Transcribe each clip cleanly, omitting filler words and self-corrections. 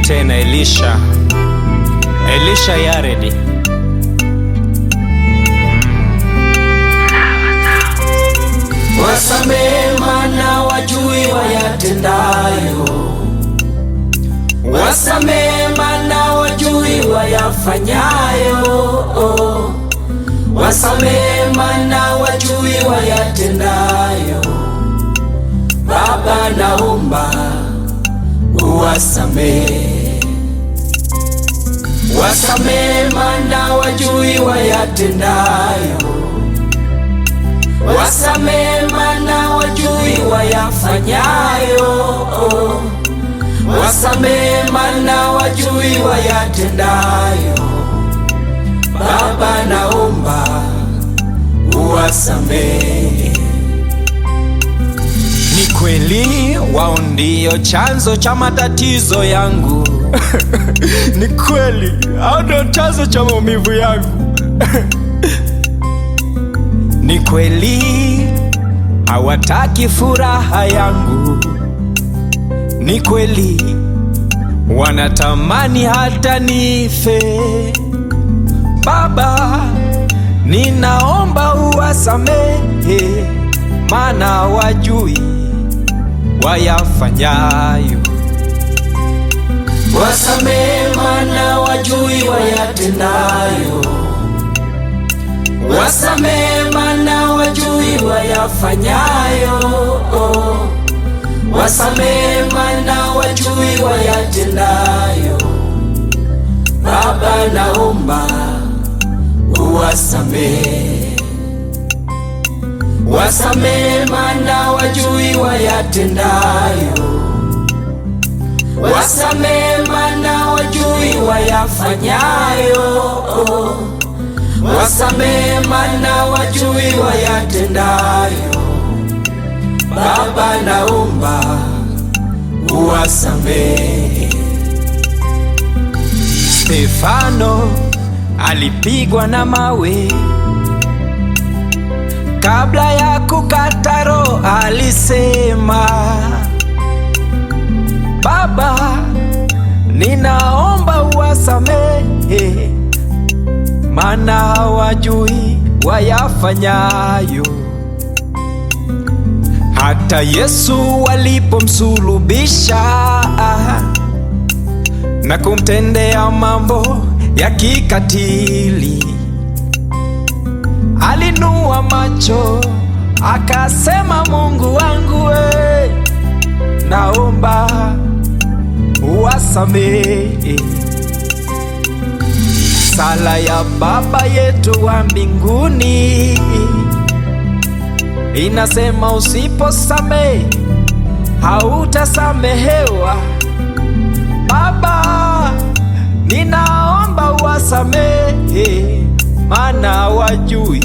tena Elisha Yaredi. Wasamehe maana wajui wayatendayo, wasamehe maana wajui wayafanyayo, wasamehe maana wajui wayatendayo. Baba, naomba uwasamehe, wasamehe maana wajui wayatendayo, wasamehe maana wajui wayafanyayo, wasamehe maana wajui wayatendayo. Baba, naomba uwasamehe. Ni kweli wao ndio chanzo cha matatizo yangu. Ni kweli hao ndio chanzo cha maumivu yangu. Ni kweli hawataki furaha yangu. Ni kweli wanatamani hata nife. Baba, ninaomba uwasamehe, maana wajui wayafanyayo. Wasamehe maana wajui wayatendayo, wasamehe maana wajui wayafanyayo, wasamehe maana wajui wayatendayo. Baba, naomba uwasamehe, wasamehe maana wajui wayatendayo, wasamehe maana wajui wayafanyayo, wasamehe maana wajui wayatendayo. Baba, naomba uwasamehe. Stefano alipigwa na mawe, kabla ya kukata roho alisema, Baba, ninaomba uwasamehe, maana hawajui wayafanyayo. Hata Yesu walipomsulubisha na kumtendea mambo ya kikatili, alinua macho akasema, Mungu wangu we, naomba uwasamehe. Sala ya Baba yetu wa mbinguni inasema usiposamehe hautasamehewa. Baba, ninaomba uwasamehe, maana wajui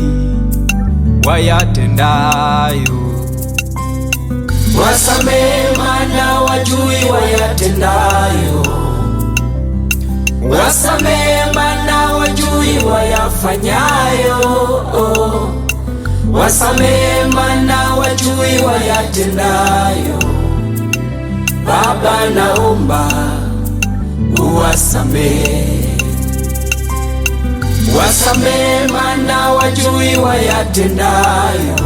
wayatendayo. Wasamehe maana wajui wayatendayo, wasamehe maana wajui wayafanyayo, wasamehe maana wajui wayatendayo. Baba, naomba uwasamehe, wasamehe maana wajui wayatendayo,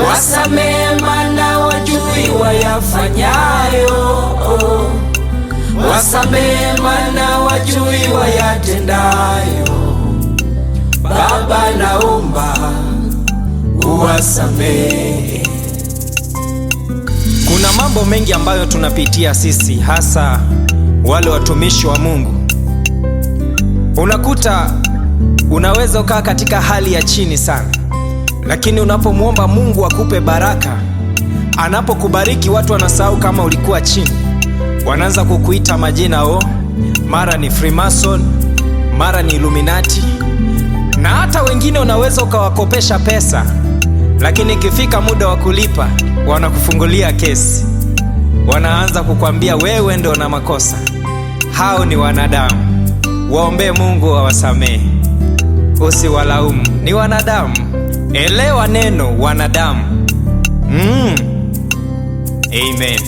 wasamehe maana wajui wayafanyayo, wasamehe maana wajui wayatendayo. Baba, naomba uwasamehe. Kuna mambo mengi ambayo tunapitia sisi, hasa wale watumishi wa Mungu. Unakuta unaweza ukaa katika hali ya chini sana, lakini unapomwomba Mungu akupe baraka, anapokubariki watu wanasahau kama ulikuwa chini. Wanaanza kukuita majina, mara ni Freemason, mara ni Illuminati, na hata wengine unaweza ukawakopesha pesa, lakini ikifika muda wa kulipa wanakufungulia kesi. Wanaanza kukwambia wewe ndio una makosa. Hao ni wanadamu. Waombe Mungu awasamehe, usiwalaumu, ni wanadamu. Elewa neno wanadamu. Amen.